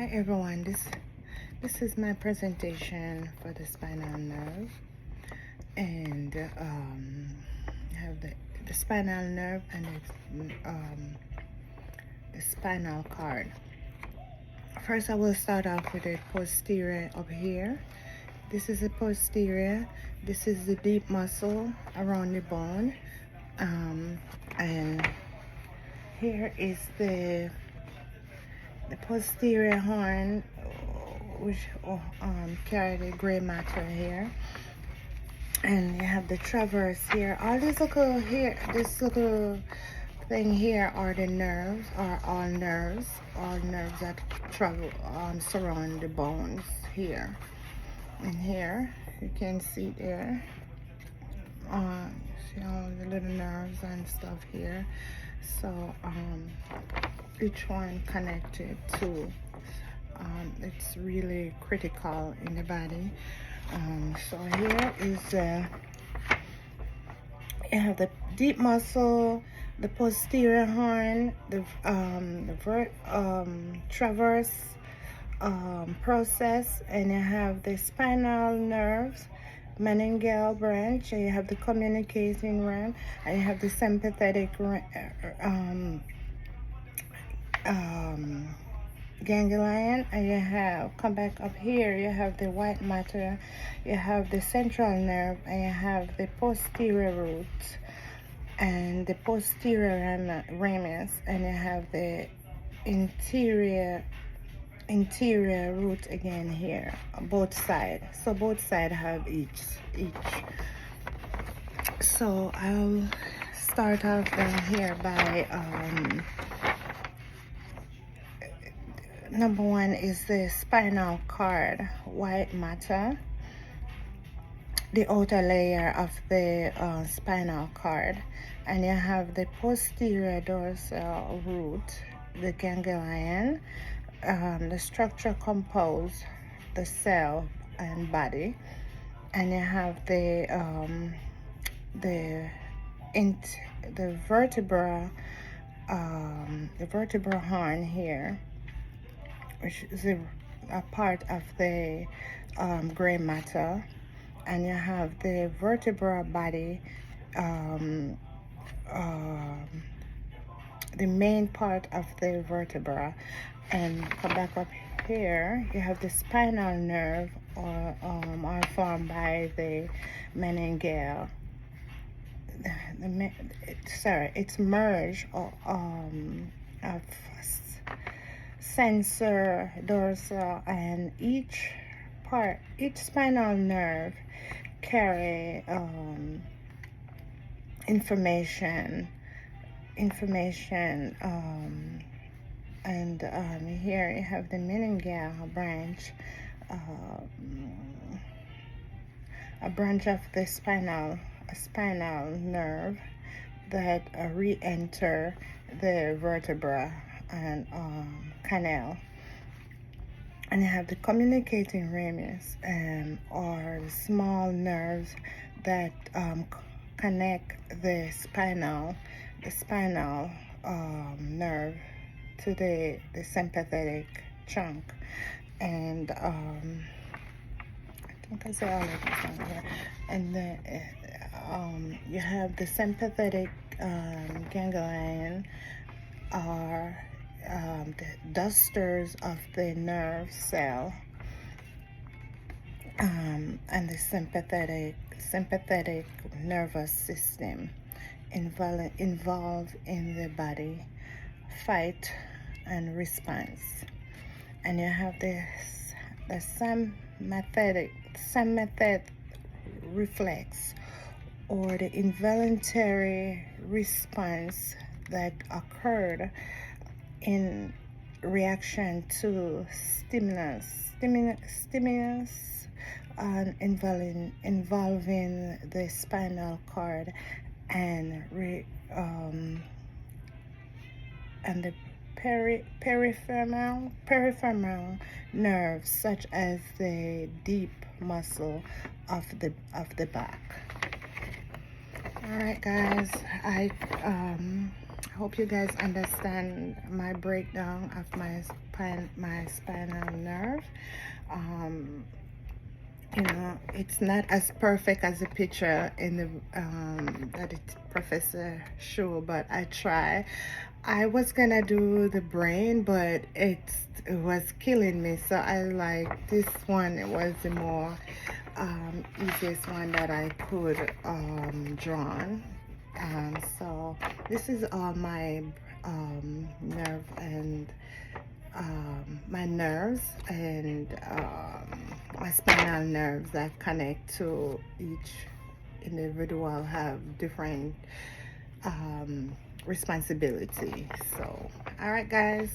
Hi everyone, this is my presentation for the spinal nerve, and I have the spinal nerve and the spinal cord. First I will start off with the posterior up here. This is the posterior, this is the deep muscle around the bone, and here is the posterior horn, which carry the gray matter here, and you have the transverse here. All this little thing here are the nerves, are all nerves that travel surround the bones here. And here you can see there, see all the little nerves and stuff here. So each one connected to, it's really critical in the body. So here is you have the deep muscle, the posterior horn, the transverse process, and you have the spinal nerves, meningeal branch, and you have the communicating realm, and you have the sympathetic ganglion, and you have, come back up here, you have the white matter, you have the central nerve, and you have the posterior root and the posterior ramus, and you have the interior root again here, both sides. So both sides have each. So I'll start off down here by number one is the spinal cord, white matter, the outer layer of the spinal cord, and you have the posterior dorsal root, the ganglion. The structure composes the cell and body, and you have the vertebra, the vertebral horn here, which is a part of the gray matter, and you have the vertebral body, the main part of the vertebra. And come back up here, you have the spinal nerve, or are formed by the meningeal. It's merged of sensor, dorsal, and each spinal nerve carry information, and here you have the meningeal branch, a branch of the spinal nerve that re-enter the vertebra and canal. And you have the communicating ramus, or small nerves that connect the spinal nerve to the sympathetic chunk. And I think I say all of this on here. And then you have the sympathetic ganglion, are the dusters of the nerve cell, and the sympathetic nervous system involved in the body fight and response. And you have the sympathetic reflex, or the involuntary response that occurred in reaction to stimulus involving the spinal cord and the peripheral nerves, such as the deep muscle of the back. All right, guys, I hope you guys understand my breakdown of my spinal nerve. You know, it's not as perfect as the picture in the that it professor show, but I try. I was gonna do the brain, but it was killing me, so I like this one. It was the more easiest one that I could draw. So this is all my nerve and my nerves and my spinal nerves that connect to each individual have different responsibility. So all right guys,